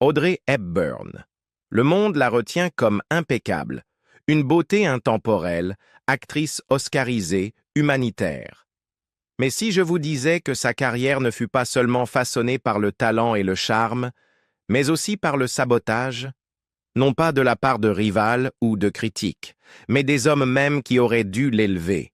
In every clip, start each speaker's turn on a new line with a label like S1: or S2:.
S1: Audrey Hepburn. Le monde la retient comme impeccable, une beauté intemporelle, actrice oscarisée, humanitaire. Mais si je vous disais que sa carrière ne fut pas seulement façonnée par le talent et le charme, mais aussi par le sabotage, non pas de la part de rivales ou de critiques, mais des hommes même qui auraient dû l'élever.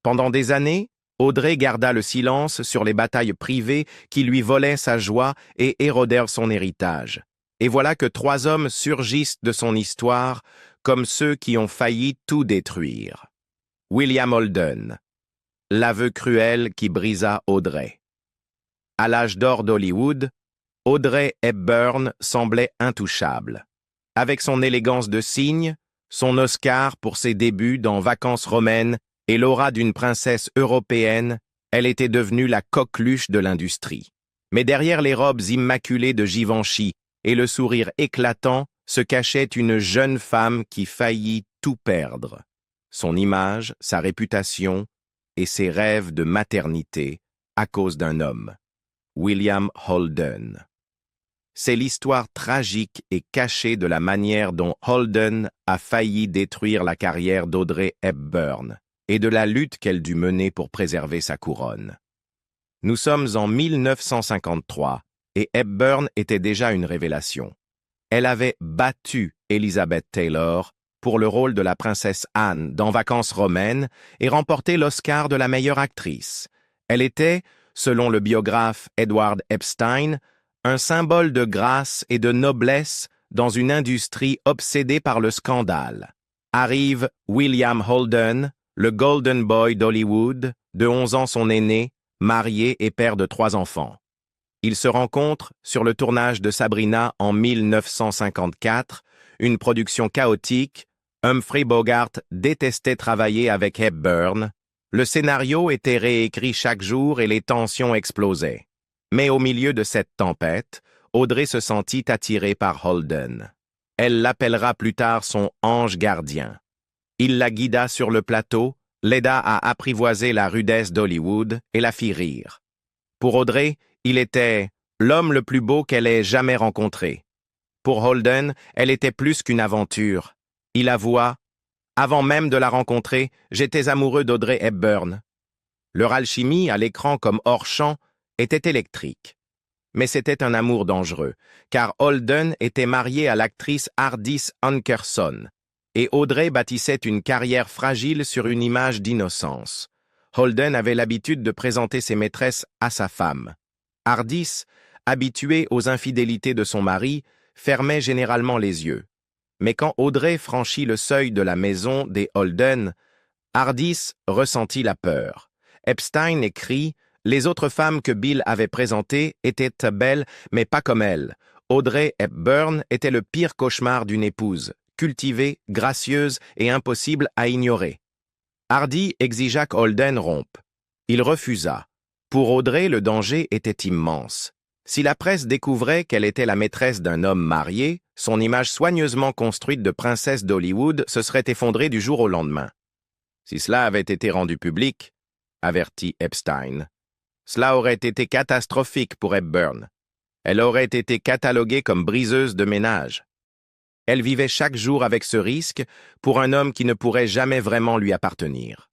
S1: Pendant des années, Audrey garda le silence sur les batailles privées qui lui volaient sa joie et érodèrent son héritage. Et voilà que 3 hommes surgissent de son histoire comme ceux qui ont failli tout détruire. William Holden, l'aveu cruel qui brisa Audrey. À l'âge d'or d'Hollywood, Audrey Hepburn semblait intouchable. Avec son élégance de cygne, son Oscar pour ses débuts dans Vacances romaines et l'aura d'une princesse européenne, elle était devenue la coqueluche de l'industrie. Mais derrière les robes immaculées de Givenchy et le sourire éclatant se cachait une jeune femme qui faillit tout perdre. Son image, sa réputation et ses rêves de maternité à cause d'un homme, William Holden. C'est l'histoire tragique et cachée de la manière dont Holden a failli détruire la carrière d'Audrey Hepburn et de la lutte qu'elle dut mener pour préserver sa couronne. Nous sommes en 1953 et Hepburn était déjà une révélation. Elle avait battu Elizabeth Taylor pour le rôle de la princesse Anne dans Vacances romaines et remporté l'Oscar de la meilleure actrice. Elle était, selon le biographe Edward Epstein, un symbole de grâce et de noblesse dans une industrie obsédée par le scandale. Arrive William Holden, le Golden Boy d'Hollywood, de 11 ans son aîné, marié et père de 3 enfants. Ils se rencontrent sur le tournage de Sabrina en 1954, une production chaotique. Humphrey Bogart détestait travailler avec Hepburn. Le scénario était réécrit chaque jour et les tensions explosaient. Mais au milieu de cette tempête, Audrey se sentit attirée par Holden. Elle l'appellera plus tard son ange gardien. Il la guida sur le plateau, l'aida à apprivoiser la rudesse d'Hollywood et la fit rire. Pour Audrey, il était l'homme le plus beau qu'elle ait jamais rencontré. Pour Holden, elle était plus qu'une aventure. Il avoua « Avant même de la rencontrer, j'étais amoureux d'Audrey Hepburn. » Leur alchimie, à l'écran comme hors champ, était électrique. Mais c'était un amour dangereux, car Holden était marié à l'actrice Ardis Ankerson, et Audrey bâtissait une carrière fragile sur une image d'innocence. Holden avait l'habitude de présenter ses maîtresses à sa femme. Ardis, habituée aux infidélités de son mari, fermait généralement les yeux. Mais quand Audrey franchit le seuil de la maison des Holden, Ardis ressentit la peur. Epstein écrit « Les autres femmes que Bill avait présentées étaient belles, mais pas comme elle. Audrey Hepburn était le pire cauchemar d'une épouse, cultivée, gracieuse et impossible à ignorer. » Hardy exigea qu'Holden rompe. Il refusa. Pour Audrey, le danger était immense. Si la presse découvrait qu'elle était la maîtresse d'un homme marié, son image soigneusement construite de princesse d'Hollywood se serait effondrée du jour au lendemain. Si cela avait été rendu public, avertit Epstein, cela aurait été catastrophique pour Hepburn. Elle aurait été cataloguée comme briseuse de ménage. Elle vivait chaque jour avec ce risque pour un homme qui ne pourrait jamais vraiment lui appartenir.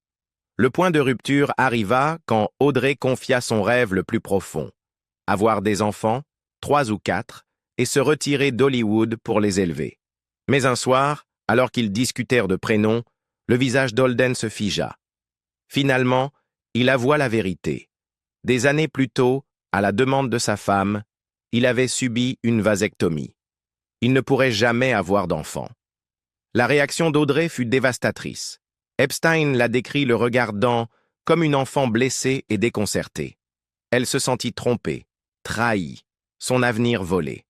S1: Le point de rupture arriva quand Audrey confia son rêve le plus profond, avoir des enfants, 3 ou 4, et se retirer d'Hollywood pour les élever. Mais un soir, alors qu'ils discutèrent de prénoms, le visage d'Holden se figea. Finalement, il avoua la vérité. Des années plus tôt, à la demande de sa femme, il avait subi une vasectomie. Il ne pourrait jamais avoir d'enfant. La réaction d'Audrey fut dévastatrice. Epstein la décrit le regardant comme une enfant blessée et déconcertée. Elle se sentit trompée, trahie, son avenir volé.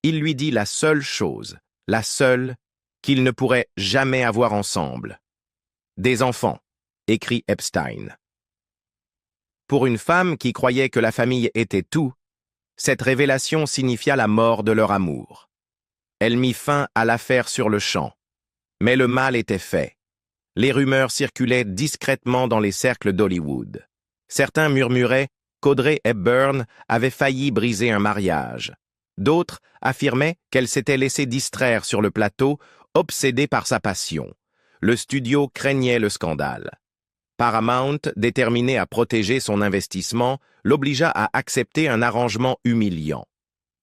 S1: Il lui dit la seule chose, la seule, qu'ils ne pourraient jamais avoir ensemble. Des enfants, écrit Epstein. Pour une femme qui croyait que la famille était tout, cette révélation signifia la mort de leur amour. Elle mit fin à l'affaire sur le champ. Mais le mal était fait. Les rumeurs circulaient discrètement dans les cercles d'Hollywood. Certains murmuraient qu'Audrey Hepburn avait failli briser un mariage. D'autres affirmaient qu'elle s'était laissée distraire sur le plateau, obsédée par sa passion. Le studio craignait le scandale. Paramount, déterminé à protéger son investissement, l'obligea à accepter un arrangement humiliant.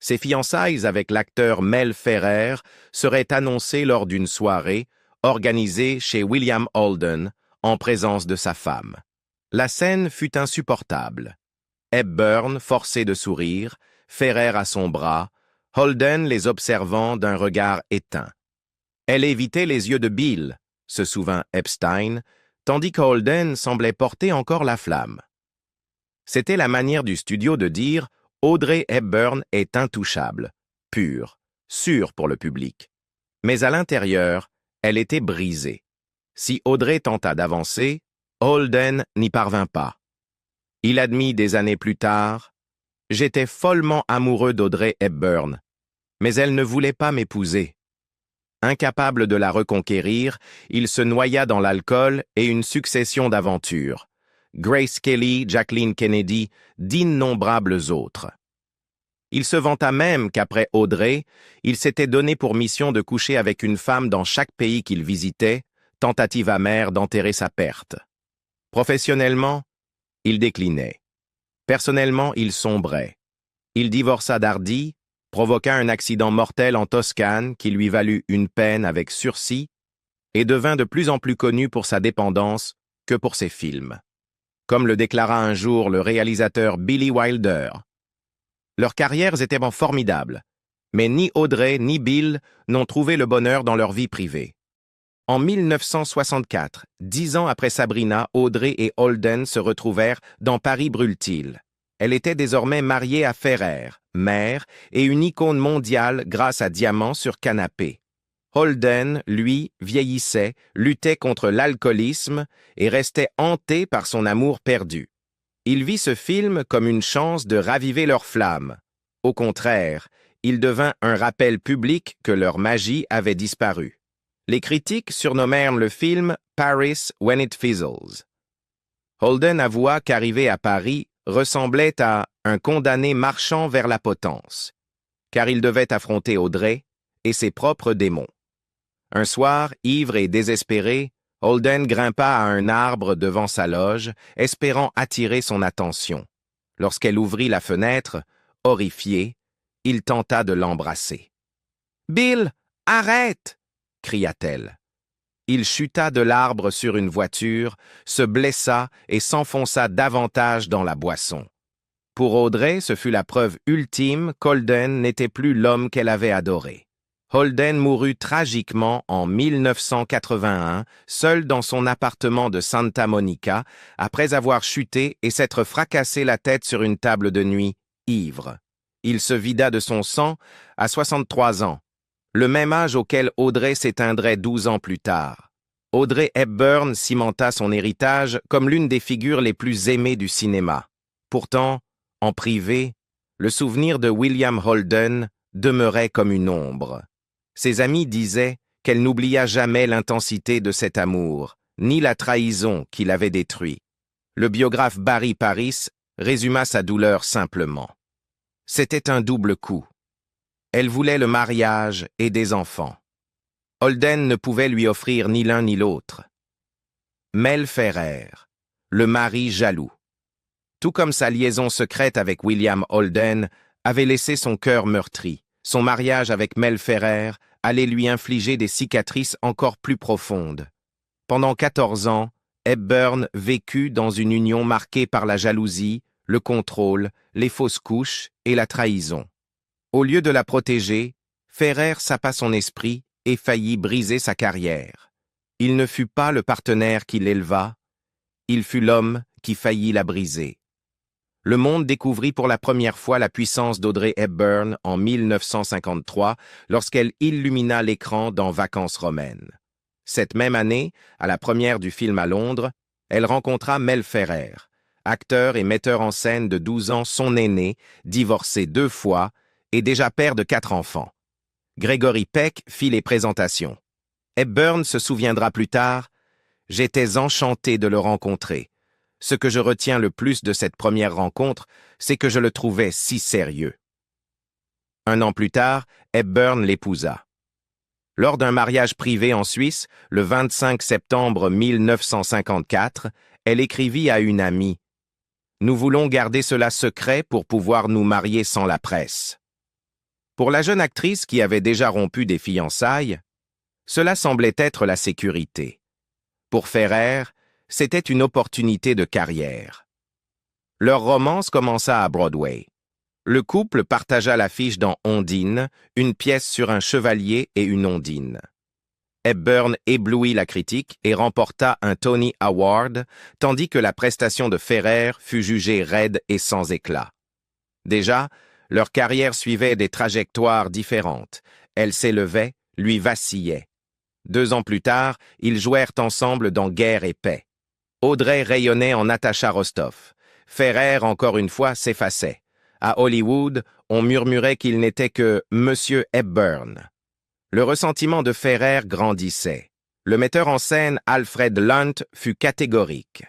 S1: Ses fiançailles avec l'acteur Mel Ferrer seraient annoncées lors d'une soirée organisée chez William Holden, en présence de sa femme. La scène fut insupportable. Hepburn, forcée de sourire, Ferrer à son bras, Holden les observant d'un regard éteint. Elle évitait les yeux de Bill, se souvint Epstein, tandis que Holden semblait porter encore la flamme. C'était la manière du studio de dire « Audrey Hepburn est intouchable, pure, sûre pour le public ». Mais à l'intérieur, elle était brisée. Si Audrey tenta d'avancer, Holden n'y parvint pas. Il admit des années plus tard « J'étais follement amoureux d'Audrey Hepburn, mais elle ne voulait pas m'épouser. » Incapable de la reconquérir, il se noya dans l'alcool et une succession d'aventures. Grace Kelly, Jacqueline Kennedy, d'innombrables autres. Il se vanta même qu'après Audrey, il s'était donné pour mission de coucher avec une femme dans chaque pays qu'il visitait, tentative amère d'enterrer sa perte. Professionnellement, il déclinait. Personnellement, il sombrait. Il divorça d'Hardy, provoqua un accident mortel en Toscane qui lui valut une peine avec sursis et devint de plus en plus connu pour sa dépendance que pour ses films. Comme le déclara un jour le réalisateur Billy Wilder. Leurs carrières étaient formidables, mais ni Audrey ni Bill n'ont trouvé le bonheur dans leur vie privée. En 1964, 10 ans après Sabrina, Audrey et Holden se retrouvèrent dans Paris brûle-t-il. Elle était désormais mariée à Ferrer, mère et une icône mondiale grâce à Diamant sur canapé. Holden, lui, vieillissait, luttait contre l'alcoolisme et restait hanté par son amour perdu. Il vit ce film comme une chance de raviver leur flamme. Au contraire, il devint un rappel public que leur magie avait disparu. Les critiques surnommèrent le film « Paris when it fizzles ». Holden avoua qu'arriver à Paris ressemblait à un condamné marchant vers la potence, car il devait affronter Audrey et ses propres démons. Un soir, ivre et désespéré, Holden grimpa à un arbre devant sa loge, espérant attirer son attention. Lorsqu'elle ouvrit la fenêtre, horrifié, il tenta de l'embrasser. « Bill, arrête !» cria-t-elle. Il chuta de l'arbre sur une voiture, se blessa et s'enfonça davantage dans la boisson. Pour Audrey, ce fut la preuve ultime qu'Holden n'était plus l'homme qu'elle avait adoré. Holden mourut tragiquement en 1981, seul dans son appartement de Santa Monica, après avoir chuté et s'être fracassé la tête sur une table de nuit, ivre. Il se vida de son sang à 63 ans, le même âge auquel Audrey s'éteindrait 12 ans plus tard. Audrey Hepburn cimenta son héritage comme l'une des figures les plus aimées du cinéma. Pourtant, en privé, le souvenir de William Holden demeurait comme une ombre. Ses amis disaient qu'elle n'oublia jamais l'intensité de cet amour, ni la trahison qui l'avait détruit. Le biographe Barry Paris résuma sa douleur simplement. C'était un double coup. Elle voulait le mariage et des enfants. Holden ne pouvait lui offrir ni l'un ni l'autre. Mel Ferrer, le mari jaloux. Tout comme sa liaison secrète avec William Holden avait laissé son cœur meurtri, son mariage avec Mel Ferrer allait lui infliger des cicatrices encore plus profondes. Pendant 14 ans, Hepburn vécut dans une union marquée par la jalousie, le contrôle, les fausses couches et la trahison. Au lieu de la protéger, Ferrer sapa son esprit et faillit briser sa carrière. Il ne fut pas le partenaire qui l'éleva, il fut l'homme qui faillit la briser. Le monde découvrit pour la première fois la puissance d'Audrey Hepburn en 1953 lorsqu'elle illumina l'écran dans Vacances romaines. Cette même année, à la première du film à Londres, elle rencontra Mel Ferrer, acteur et metteur en scène de 12 ans, son aîné, divorcé 2 fois et déjà père de 4 enfants. Gregory Peck fit les présentations. Hepburn se souviendra plus tard « J'étais enchanté de le rencontrer. Ce que je retiens le plus de cette première rencontre, c'est que je le trouvais si sérieux. » Un an plus tard, Hepburn l'épousa. Lors d'un mariage privé en Suisse, le 25 septembre 1954, elle écrivit à une amie « Nous voulons garder cela secret pour pouvoir nous marier sans la presse. » Pour la jeune actrice qui avait déjà rompu des fiançailles, cela semblait être la sécurité. Pour Ferrer, c'était une opportunité de carrière. Leur romance commença à Broadway. Le couple partagea l'affiche dans Ondine, une pièce sur un chevalier et une ondine. Hepburn éblouit la critique et remporta un Tony Award, tandis que la prestation de Ferrer fut jugée raide et sans éclat. Déjà, leur carrière suivait des trajectoires différentes. Elle s'élevait, lui vacillait. 2 ans plus tard, ils jouèrent ensemble dans Guerre et paix. Audrey rayonnait en Natasha Rostov. Ferrer, encore une fois, s'effaçait. À Hollywood, on murmurait qu'il n'était que Monsieur Hepburn. Le ressentiment de Ferrer grandissait. Le metteur en scène Alfred Lunt fut catégorique.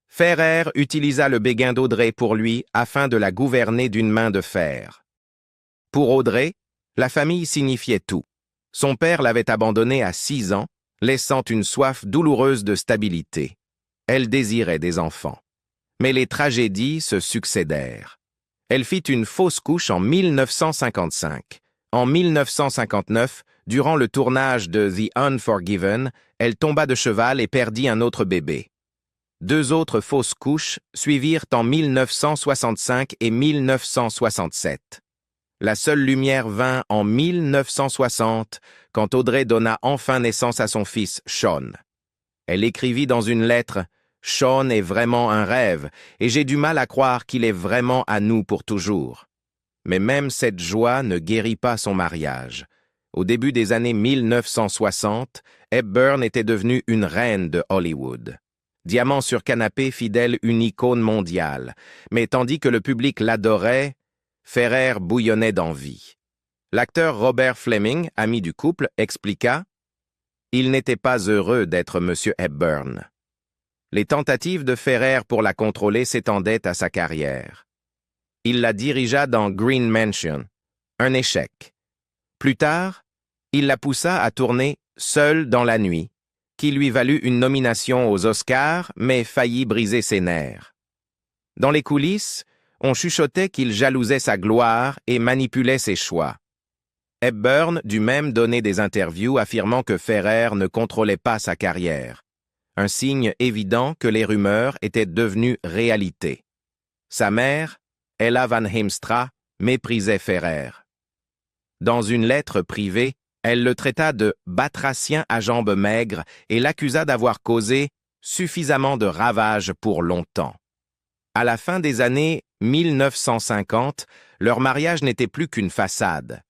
S1: Ferrer utilisa le béguin d'Audrey pour lui afin de la gouverner d'une main de fer. Pour Audrey, la famille signifiait tout. Son père l'avait abandonnée à 6 ans, laissant une soif douloureuse de stabilité. Elle désirait des enfants. Mais les tragédies se succédèrent. Elle fit une fausse couche en 1955. En 1959, durant le tournage de The Unforgiven, elle tomba de cheval et perdit un autre bébé. 2 autres fausses couches suivirent en 1965 et 1967. La seule lumière vint en 1960, quand Audrey donna enfin naissance à son fils, Sean. Elle écrivit dans une lettre « Sean est vraiment un rêve, et j'ai du mal à croire qu'il est vraiment à nous pour toujours. » Mais même cette joie ne guérit pas son mariage. Au début des années 1960, Hepburn était devenue une reine de Hollywood. Diamant sur canapé, fidèle une icône mondiale. Mais tandis que le public l'adorait, Ferrer bouillonnait d'envie. L'acteur Robert Fleming, ami du couple, expliqua « Il n'était pas heureux d'être Monsieur Hepburn. » Les tentatives de Ferrer pour la contrôler s'étendaient à sa carrière. Il la dirigea dans Green Mansion, un échec. Plus tard, il la poussa à tourner Seul dans la nuit, qui lui valut une nomination aux Oscars, mais faillit briser ses nerfs. Dans les coulisses, on chuchotait qu'il jalousait sa gloire et manipulait ses choix. Hepburn dut même donner des interviews affirmant que Ferrer ne contrôlait pas sa carrière. Un signe évident que les rumeurs étaient devenues réalité. Sa mère, Ella Van Heemstra, méprisait Ferrer. Dans une lettre privée, elle le traita de « batracien à jambes maigres » et l'accusa d'avoir causé suffisamment de ravages pour longtemps. À la fin des années 1950, leur mariage n'était plus qu'une façade.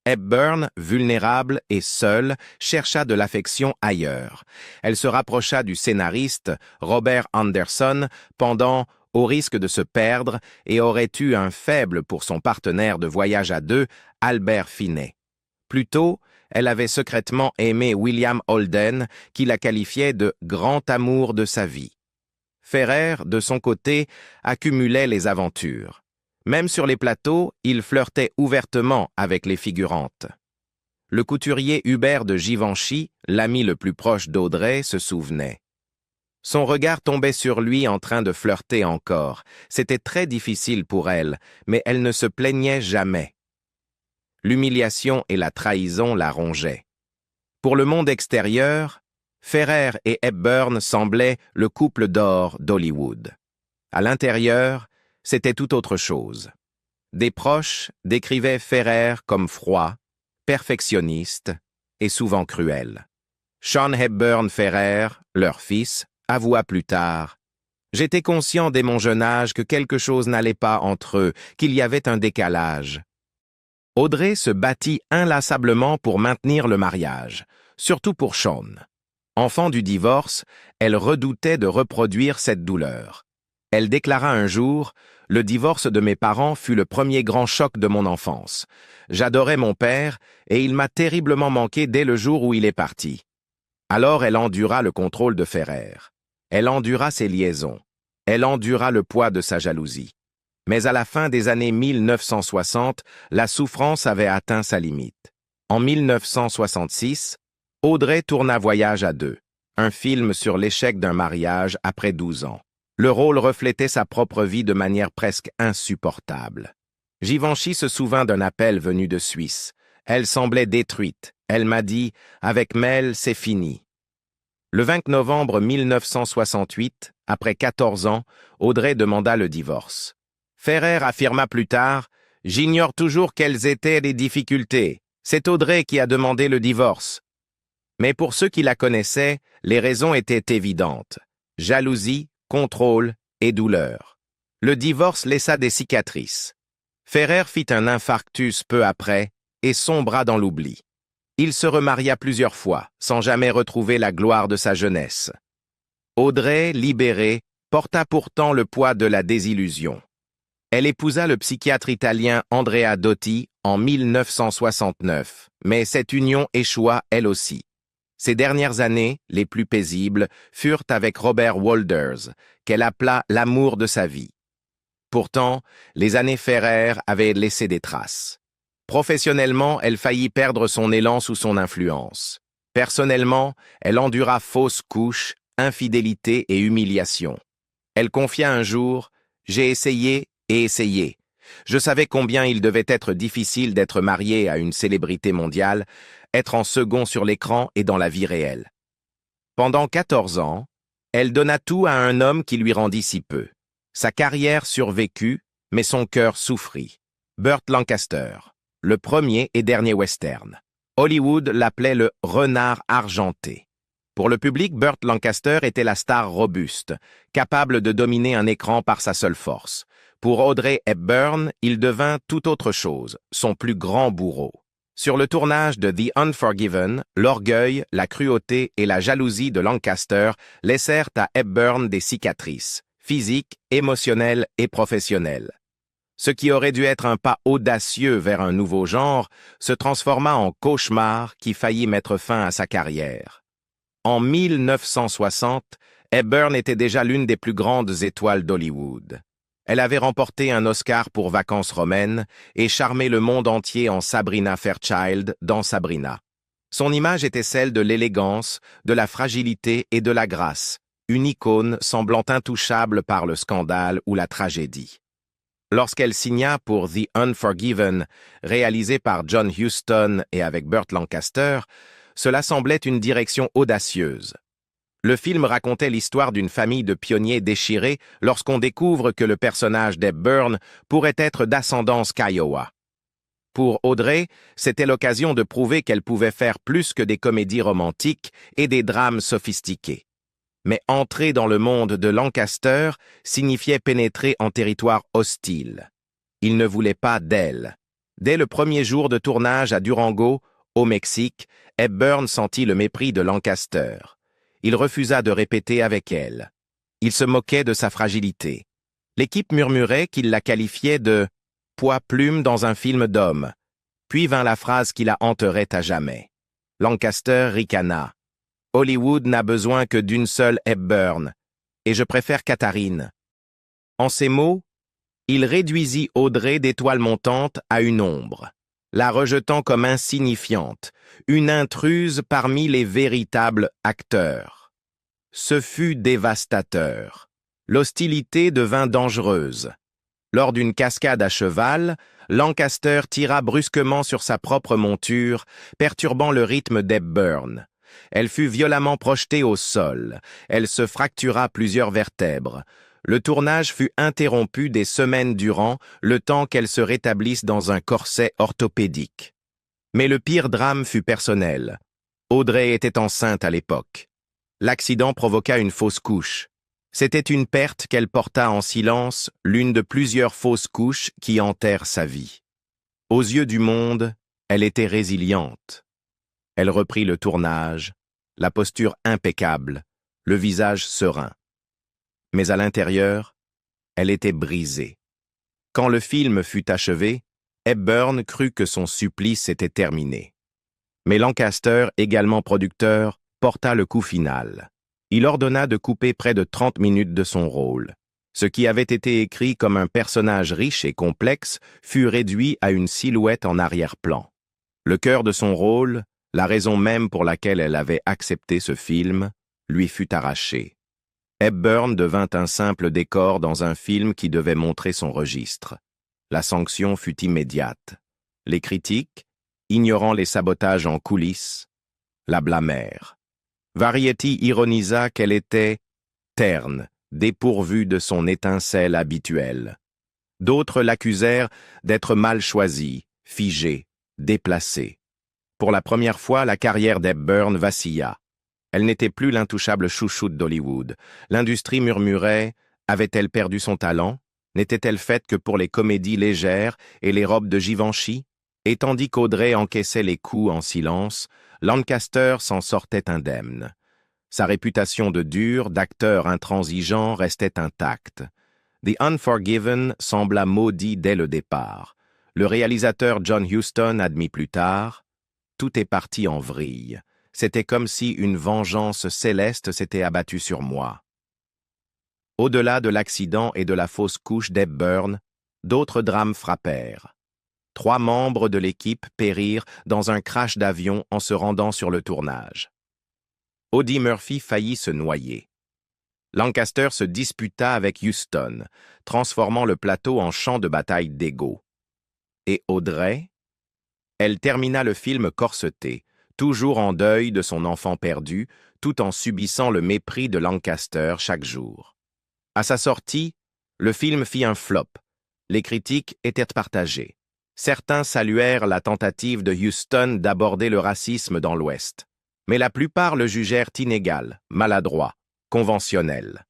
S1: Hepburn, vulnérable et seule, chercha de l'affection ailleurs. Elle se rapprocha du scénariste Robert Anderson pendant « Au risque de se perdre » et aurait eu un faible pour son partenaire de voyage à 2, Albert Finney. Plus tôt, elle avait secrètement aimé William Holden, qui la qualifiait de « grand amour de sa vie ». Ferrer, de son côté, accumulait les aventures. Même sur les plateaux, il flirtait ouvertement avec les figurantes. Le couturier Hubert de Givenchy, l'ami le plus proche d'Audrey, se souvenait. Son regard tombait sur lui en train de flirter encore. C'était très difficile pour elle, mais elle ne se plaignait jamais. L'humiliation et la trahison la rongeaient. Pour le monde extérieur, Ferrer et Hepburn semblaient le couple d'or d'Hollywood. À l'intérieur, c'était tout autre chose. Des proches décrivaient Ferrer comme froid, perfectionniste et souvent cruel. Sean Hepburn Ferrer, leur fils, avoua plus tard « J'étais conscient dès mon jeune âge que quelque chose n'allait pas entre eux, qu'il y avait un décalage. » Audrey se battit inlassablement pour maintenir le mariage, surtout pour Sean. Enfant du divorce, elle redoutait de reproduire cette douleur. Elle déclara un jour « Le divorce de mes parents fut le premier grand choc de mon enfance. J'adorais mon père et il m'a terriblement manqué dès le jour où il est parti. » Alors elle endura le contrôle de Ferrer. Elle endura ses liaisons. Elle endura le poids de sa jalousie. Mais à la fin des années 1960, la souffrance avait atteint sa limite. En 1966, Audrey tourna Voyage à deux, un film sur l'échec d'un mariage après 12 ans. Le rôle reflétait sa propre vie de manière presque insupportable. Givenchy se souvint d'un appel venu de Suisse. Elle semblait détruite. Elle m'a dit « Avec Mel, c'est fini ». Le 20 novembre 1968, après 14 ans, Audrey demanda le divorce. Ferrer affirma plus tard « J'ignore toujours quelles étaient les difficultés. C'est Audrey qui a demandé le divorce. » Mais pour ceux qui la connaissaient, les raisons étaient évidentes. Jalousie, contrôle et douleur. Le divorce laissa des cicatrices. Ferrer fit un infarctus peu après et sombra dans l'oubli. Il se remaria plusieurs fois, sans jamais retrouver la gloire de sa jeunesse. Audrey, libérée, porta pourtant le poids de la désillusion. Elle épousa le psychiatre italien Andrea Dotti en 1969, mais cette union échoua elle aussi. Ses dernières années, les plus paisibles, furent avec Robert Wolders, qu'elle appela l'amour de sa vie. Pourtant, les années Ferrer avaient laissé des traces. Professionnellement, elle faillit perdre son élan sous son influence. Personnellement, elle endura fausses couches, infidélité et humiliation. Elle confia un jour « J'ai essayé et essayé. Je savais combien il devait être difficile d'être marié à une célébrité mondiale, être en second sur l'écran et dans la vie réelle. » Pendant 14 ans, elle donna tout à un homme qui lui rendit si peu. Sa carrière survécut, mais son cœur souffrit. Burt Lancaster, le premier et dernier western. Hollywood l'appelait le « renard argenté ». Pour le public, Burt Lancaster était la star robuste, capable de dominer un écran par sa seule force. Pour Audrey Hepburn, il devint tout autre chose, son plus grand bourreau. Sur le tournage de The Unforgiven, l'orgueil, la cruauté et la jalousie de Lancaster laissèrent à Hepburn des cicatrices, physiques, émotionnelles et professionnelles. Ce qui aurait dû être un pas audacieux vers un nouveau genre se transforma en cauchemar qui faillit mettre fin à sa carrière. En 1960, Hepburn était déjà l'une des plus grandes étoiles d'Hollywood. Elle avait remporté un Oscar pour Vacances romaines et charmé le monde entier en Sabrina Fairchild dans Sabrina. Son image était celle de l'élégance, de la fragilité et de la grâce, une icône semblant intouchable par le scandale ou la tragédie. Lorsqu'elle signa pour The Unforgiven, réalisé par John Huston et avec Burt Lancaster, cela semblait une direction audacieuse. Le film racontait l'histoire d'une famille de pionniers déchirés lorsqu'on découvre que le personnage d'Hepburn pourrait être d'ascendance Kiowa. Pour Audrey, c'était l'occasion de prouver qu'elle pouvait faire plus que des comédies romantiques et des drames sophistiqués. Mais entrer dans le monde de Lancaster signifiait pénétrer en territoire hostile. Il ne voulait pas d'elle. Dès le premier jour de tournage à Durango, au Mexique, Hepburn sentit le mépris de Lancaster. Il refusa de répéter avec elle. Il se moquait de sa fragilité. L'équipe murmurait qu'il la qualifiait de « poids-plume dans un film d'homme ». Puis vint la phrase qui la hanterait à jamais. Lancaster ricana. « Hollywood n'a besoin que d'une seule Hepburn, et je préfère Katharine ». En ces mots, il réduisit Audrey d'étoile montante à une ombre, la rejetant comme insignifiante, une intruse parmi les véritables acteurs. Ce fut dévastateur. L'hostilité devint dangereuse. Lors d'une cascade à cheval, Lancaster tira brusquement sur sa propre monture, perturbant le rythme d'Hepburn. Elle fut violemment projetée au sol. Elle se fractura plusieurs vertèbres. Le tournage fut interrompu des semaines durant, le temps qu'elle se rétablisse dans un corset orthopédique. Mais le pire drame fut personnel. Audrey était enceinte à l'époque. L'accident provoqua une fausse couche. C'était une perte qu'elle porta en silence, l'une de plusieurs fausses couches qui hantèrent sa vie. Aux yeux du monde, elle était résiliente. Elle reprit le tournage, la posture impeccable, le visage serein. Mais à l'intérieur, elle était brisée. Quand le film fut achevé, Hepburn crut que son supplice était terminé. Mais Lancaster, également producteur, porta le coup final. Il ordonna de couper près de 30 minutes de son rôle. Ce qui avait été écrit comme un personnage riche et complexe fut réduit à une silhouette en arrière-plan. Le cœur de son rôle, la raison même pour laquelle elle avait accepté ce film, lui fut arraché. Hepburn devint un simple décor dans un film qui devait montrer son registre. La sanction fut immédiate. Les critiques, ignorant les sabotages en coulisses, la blâmèrent. Variety ironisa qu'elle était terne, dépourvue de son étincelle habituelle. D'autres l'accusèrent d'être mal choisie, figée, déplacée. Pour la première fois, la carrière d'Hepburn vacilla. Elle n'était plus l'intouchable chouchoute d'Hollywood. L'industrie murmurait « Avait-elle perdu son talent? N'était-elle faite que pour les comédies légères et les robes de Givenchy ?» Et tandis qu'Audrey encaissait les coups en silence, Lancaster s'en sortait indemne. Sa réputation de dur, d'acteur intransigeant restait intacte. The Unforgiven sembla maudit dès le départ. Le réalisateur John Huston admit plus tard « Tout est parti en vrille. C'était comme si une vengeance céleste s'était abattue sur moi. » Au-delà de l'accident et de la fausse couche d'Hepburn, d'autres drames frappèrent. 3 membres de l'équipe périrent dans un crash d'avion en se rendant sur le tournage. Audie Murphy faillit se noyer. Lancaster se disputa avec Huston, transformant le plateau en champ de bataille d'ego. Et Audrey? Elle termina le film corsetée, toujours en deuil de son enfant perdu, tout en subissant le mépris de Lancaster chaque jour. À sa sortie, le film fit un flop. Les critiques étaient partagées. Certains saluèrent la tentative de Huston d'aborder le racisme dans l'Ouest, mais la plupart le jugèrent inégal, maladroit, conventionnel.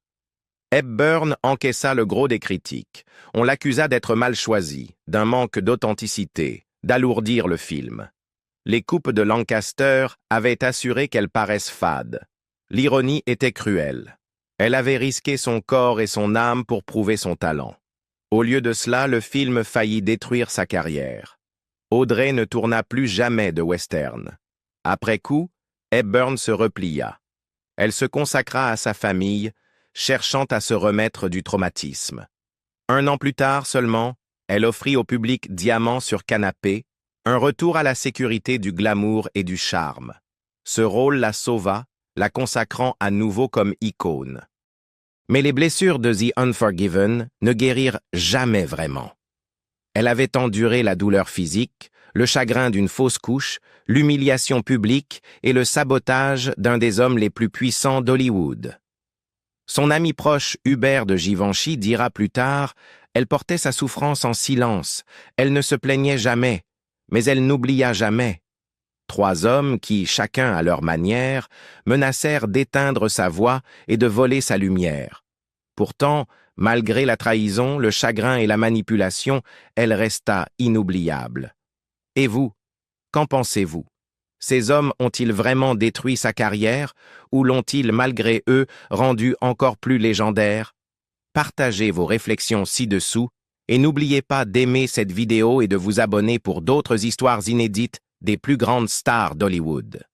S1: Hepburn encaissa le gros des critiques. On l'accusa d'être mal choisi, d'un manque d'authenticité, d'alourdir le film. Les coupes de Lancaster avaient assuré qu'elle paraisse fade. L'ironie était cruelle. Elle avait risqué son corps et son âme pour prouver son talent. Au lieu de cela, le film faillit détruire sa carrière. Audrey ne tourna plus jamais de western. Après coup, Hepburn se replia. Elle se consacra à sa famille, cherchant à se remettre du traumatisme. 1 an plus tard seulement, elle offrit au public Diamant sur canapé un retour à la sécurité du glamour et du charme. Ce rôle la sauva, la consacrant à nouveau comme icône. Mais les blessures de The Unforgiven ne guérirent jamais vraiment. Elle avait enduré la douleur physique, le chagrin d'une fausse couche, l'humiliation publique et le sabotage d'un des hommes les plus puissants d'Hollywood. Son ami proche Hubert de Givenchy dira plus tard « Elle portait sa souffrance en silence, elle ne se plaignait jamais, mais elle n'oublia jamais. » 3 hommes qui, chacun à leur manière, menacèrent d'éteindre sa voix et de voler sa lumière. Pourtant, malgré la trahison, le chagrin et la manipulation, elle resta inoubliable. Et vous, qu'en pensez-vous? Ces hommes ont-ils vraiment détruit sa carrière ou l'ont-ils, malgré eux, rendu encore plus légendaire? Partagez vos réflexions ci-dessous et n'oubliez pas d'aimer cette vidéo et de vous abonner pour d'autres histoires inédites des plus grandes stars d'Hollywood.